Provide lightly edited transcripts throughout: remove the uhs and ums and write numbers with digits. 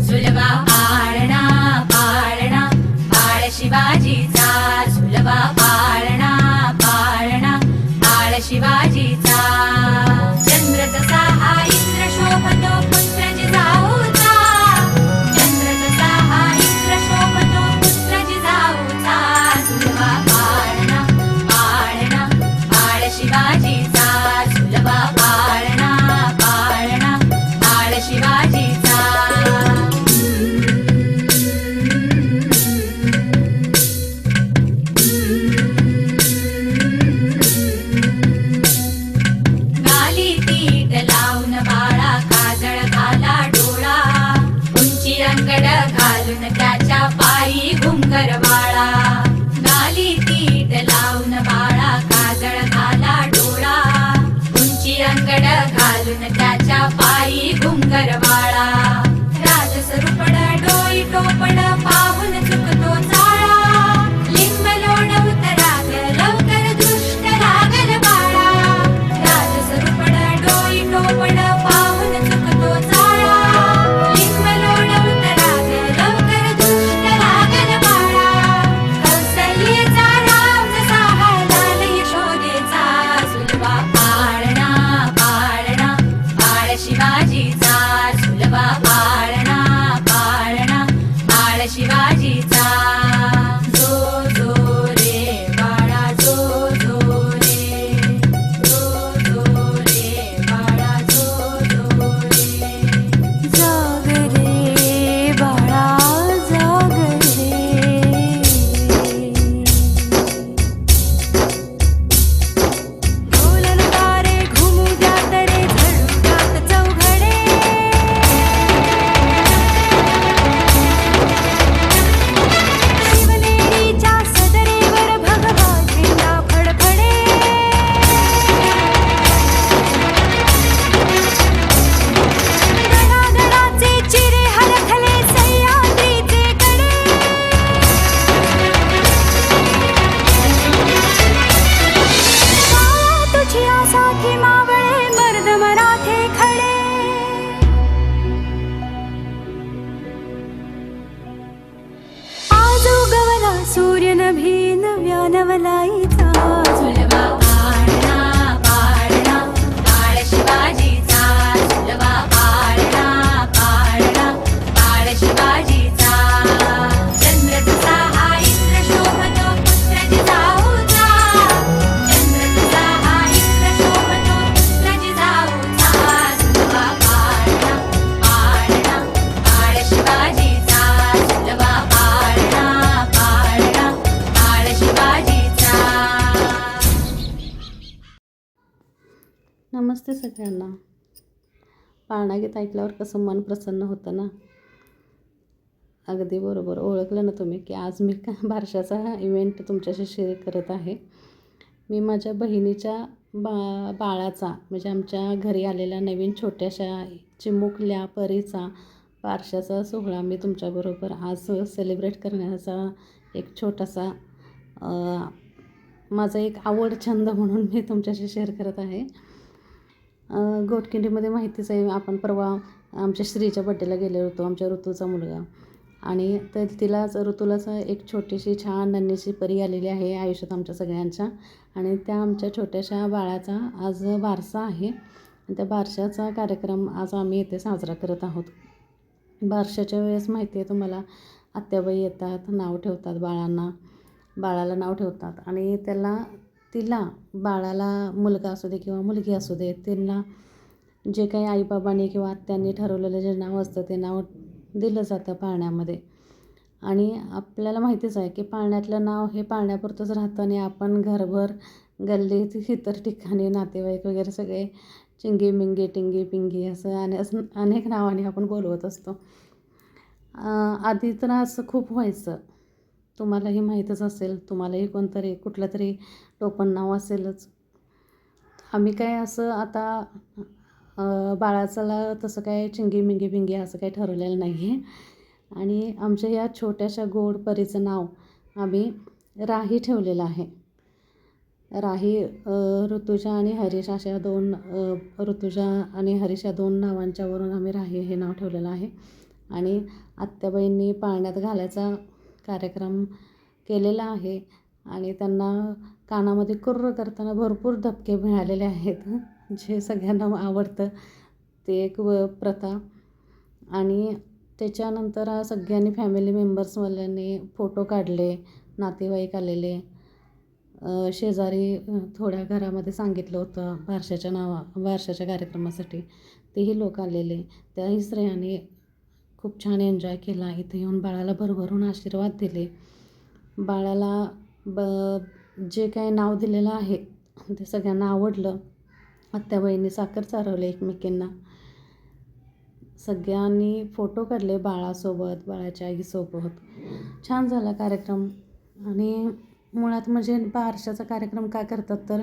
झुलवा पाळणा पाळणा बाळ शिवाजीचा, झुलवा पाळणा पाळणा बाळ शिवाजीचा. चंद्र जसा हा इंद्र शोभतो पुत्र जिजाऊचा, चंद्र जसा हा इंद्र शोभतो पुत्र जिजाऊचा. झुलवा पाळणा पाळणा बाळ शिवाजीचा, झुलवा पाळणा पाळणा बाळ शिवाजीचा. गाली पीठ लावून बाळा काजळ घाला डोळा, उंची अंगड घालून त्याच्या पायी घुंगर बाळा. गाली पीठ लावून बाळा काजळ घाला डोळा, उंची अंगड घालून त्याच्या पायी घुंगर बाळा. राजसरूपड डोई टोपण पाहून चुकतो चाळा, लिंब लोण उतराग लवकर दृष्ट लागल बाळा. राजसरूपड डोई टोपण पाहून चुकतो चाळा, लिंब लोण उतराग लवकर दृष्ट लागल बाळा. कौसल्येचा राम जसा हा लाल यशोदेचा, झुलवा पाळणा पाळणा बाळ शिवाजीचा, झुलवा पाळणा पाळणा बाळ शिवाजीचा. जो जो रे बाळा जो जो रे, जो जो रे बाळा जो जो रे. जाग रे बाळा जाग रे, ढोल तारे घुमू द्यात रे झळू द्यात चौघडे. शिवनेरीच्या सदरेवर भगवा झेंडा फडफडे. गडागडाचे चिरे हरखले सह्याद्रीचे कडे. काळा तुझी आसाखी मावळे मर्द मराठे खडे. आज उगवला सूर्य नभी नव्या नवलाईचा. झुलवा पाळणा पाळणा बाळ शिवाजीचा, झुलवा पाळणा पाळणा बाळ शिवाजीचा. चंद्र जसा हा इंद्र शोभतो पुत्र जिजाऊचा, चंद्र जसा हा इंद्र शोभतो पुत्र जिजाऊचा. झुलवा पाळणा पाळणा बाळ शिवाजीचा, झुलवा पाळणा पाळणा बाळ शिवाजीचा. नमस्ते सगळ्यांना. पाळणा गीत ऐकल्यावर कसं मन प्रसन्न होतं ना. अगदी बरोबर ओळखलं ना तुम्ही की आज मी बारशाचा इव्हेंट तुमच्याशी शेअर करत आहे. मी माझ्या बहिणीच्या बाळाचा म्हणजे आमच्या घरी आलेल्या नवीन छोट्याशा चिमुकल्या परीचा बारशाचा सोहळा मी तुमच्याबरोबर आज सेलिब्रेट करण्याचा एक छोटासा माझा एक आवड छंद म्हणून मी तुमच्याशी शेअर करत आहे. गोटकिंडीमध्ये माहितीच आहे, आपण परवा आमच्या श्रीच्या बड्डेला गेलो होतो, आमच्या ऋतूचा मुलगा. आणि तर ऋतूलाच एक छोटीशी छान नन्हीशी परी आलेली आहे आयुष्यात आमच्या सगळ्यांच्या. आणि त्या आमच्या छोट्याशा बाळाचा आज बारसा आहे. आणि त्या बारशाचा कार्यक्रम आज आम्ही इथे साजरा करत आहोत. बारशाच्या वेळेस माहिती आहे तुम्हाला, आत्याबाई येतात, नाव ठेवतात बाळाला नाव ठेवतात. आणि तिला बाळाला मुलगा असू दे किंवा मुलगी असू दे, त्यांना जे काही आईबाबांनी किंवा आत्यांनी ठरवलेलं जे नाव असतं ते नाव दिलं जातं पाळण्यामध्ये. आणि आपल्याला माहितीच आहे की पाळण्यातलं नाव हे पाळण्यापुरतंच राहतं आणि आपण घरभर गल्लीत इतर ठिकाणी नातेवाईक वगैरे सगळे चिंगी मिंगी टिंगी पिंगी असं अनेक नावाने आपण बोलवत असतो. आधी तर असं खूप व्हायचं, तुम्हालाही माहीतच असेल, तुम्हालाही कुठलं तरी टोपण नाव असेलच. आम्ही काय असं आता बाळाचाला तसं काय चिंगी मिंगी पिंगी असं काही ठरवलेलं नाही आहे. आणि आमच्या या छोट्याशा गोड परीचं नाव आम्ही राही ठेवलेलं आहे. राही ऋतुजा आणि हरीश अशा दोन ऋतुजा आणि हरीश या दोन नावांच्यावरून आम्ही राही हे नाव ठेवलेलं आहे. आणि आत्याबाईंनी पाळण्यात घालायचा कार्यक्रम केलेला आहे आणि त्यांना कानामध्ये कुर्र करताना भरपूर धपके मिळालेले आहेत जे सगळ्यांना आवडतं ते एक प्रथा. आणि त्याच्यानंतर सगळ्यांनी फॅमिली मेंबर्सवाल्यांनी फोटो काढले, नातेवाईक आलेले, शेजारी थोड्या घरामध्ये सांगितलं होतं बारशाच्या कार्यक्रमासाठी, तेही लोक आलेले. त्याही स्त्रियांनी खूप छान एन्जॉय केला. इथे येऊन बाळाला भरभरून आशीर्वाद दिले. बाळाला जे काही नाव दिलेलं आहे ते सगळ्यांना आवडलं. आत्याबाईंनी साखर चारवले एकमेकींना. सगळ्यांनी फोटो काढले बाळासोबत, बाळाच्या आईसोबत. छान झाला कार्यक्रम. आणि मुळात म्हणजे बारशाचा कार्यक्रम का करतात तर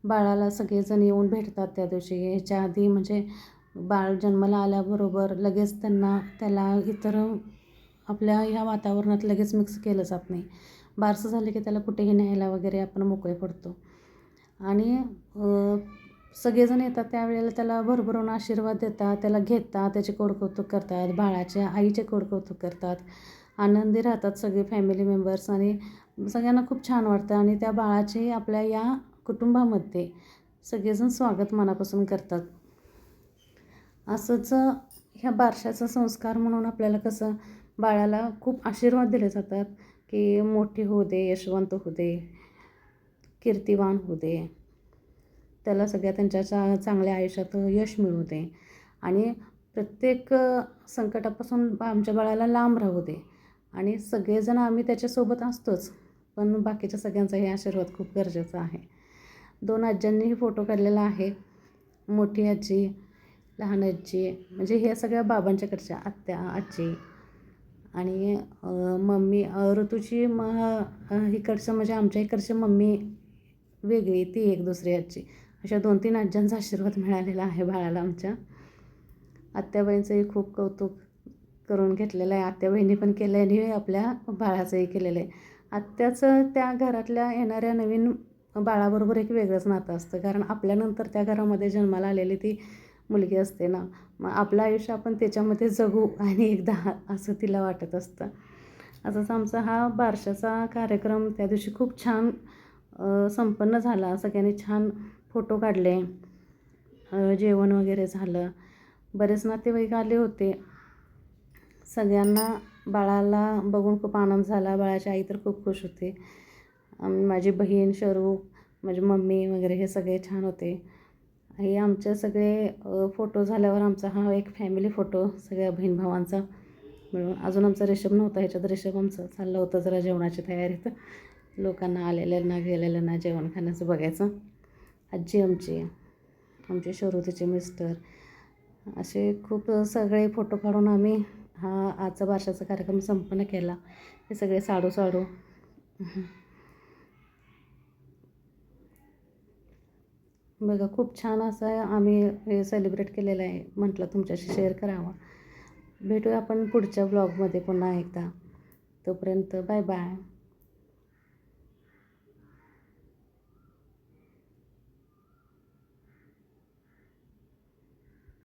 बाळाला सगळेजण येऊन भेटतात त्या दिवशी. याच्या आधी म्हणजे बाळ जन्माला आल्याबरोबर लगेच त्याला इतर आपल्या ह्या वातावरणात लगेच मिक्स केलं जात नाही. बारसं झालं की त्याला कुठेही न्यायला वगैरे आपण मोकळे पडतो. आणि सगळेजण येतात त्यावेळेला त्याला भरभरून आशीर्वाद देतात, त्याला घेतात, त्याचे कोडकौतुक करतात, बाळाच्या आईचे कोडकौतुक करतात. आनंदी राहतात सगळे फॅमिली मेंबर्स आणि सगळ्यांना खूप छान वाटतं. आणि त्या बाळाचे आपल्या या कुटुंबामध्ये सगळेजण स्वागत मनापासून करतात. असंच ह्या बारशाचा संस्कार म्हणून आपल्याला कसं बाळाला खूप आशीर्वाद दिले जातात की मोठी होऊ दे, यशवंत होऊ दे, कीर्तिवान होऊ दे, त्याला सगळ्या त्यांच्या चांगल्या आयुष्यात यश मिळू दे आणि प्रत्येक संकटापासून आमच्या बाळाला लांब राहू दे. आणि सगळेजण आम्ही त्याच्यासोबत असतोच, पण बाकीच्या सगळ्यांचाही आशीर्वाद खूप गरजेचा आहे. 2 आज्यांनीही फोटो काढलेला आहे. मोठी आजी, लहान आजी, म्हणजे हे सगळ्या बाबांच्याकडच्या आत्या, आजी आणि मम्मी ऋतूची इकडचं म्हणजे आमच्या इकडची मम्मी वेगळी, ती एक दुसरी आजी. अशा 2-3 आज्यांचा आशीर्वाद मिळालेला आहे बाळाला आमच्या. आत्याबाईंचंही खूप कौतुक करून घेतलेलं आहे. आत्याबाईंनी पण केलं आहे आणि आपल्या बाळाचंही केलेलं आहे. आत्याचं त्या घरातल्या येणाऱ्या नवीन बाळाबरोबर एक वेगळंच नातं असतं, कारण आपल्यानंतर त्या घरामध्ये जन्माला आलेली ती मुलगी असते ना. मग आपलं आयुष्य आपण त्याच्यामध्ये जगू आणि एकदा असं तिला वाटत असतं. असंच आमचा हा बारशाचा कार्यक्रम त्या दिवशी खूप छान संपन्न झाला. सगळ्यांनी छान फोटो काढले, जेवण वगैरे झालं. बरेच नातेवाईक आले होते. सगळ्यांना बाळाला बघून खूप आनंद झाला. बाळाची आई तर खूप खुश होते. माझी बहीण शरू, माझी मम्मी वगैरे हे सगळे छान होते. हे आमचे सगळे फोटो झाल्यावर आमचा हा एक फॅमिली फोटो सगळ्या बहीण भावांचा मिळून. अजून आमचा रिषभ नव्हता, ह्याच्यात रिषभ आमचं चाललं होतं जरा जेवणाची तयारीत. लोकांना आलेल्यांना गेलेल्यांना जेवण खाण्याचं बघायचं. आजी आमचे शरू, तिचे मिस्टर, असे खूप सगळे फोटो काढून आम्ही हा आजचा बारशाचा कार्यक्रम संपन्न केला. हे सगळे साडू बघा खूप छान असं आम्ही हे सेलिब्रेट केलेलं आहे. म्हटलं तुमच्याशी शेअर करावं. भेटूया आपण पुढच्या ब्लॉगमध्ये पुन्हा एकदा. तोपर्यंत बाय बाय.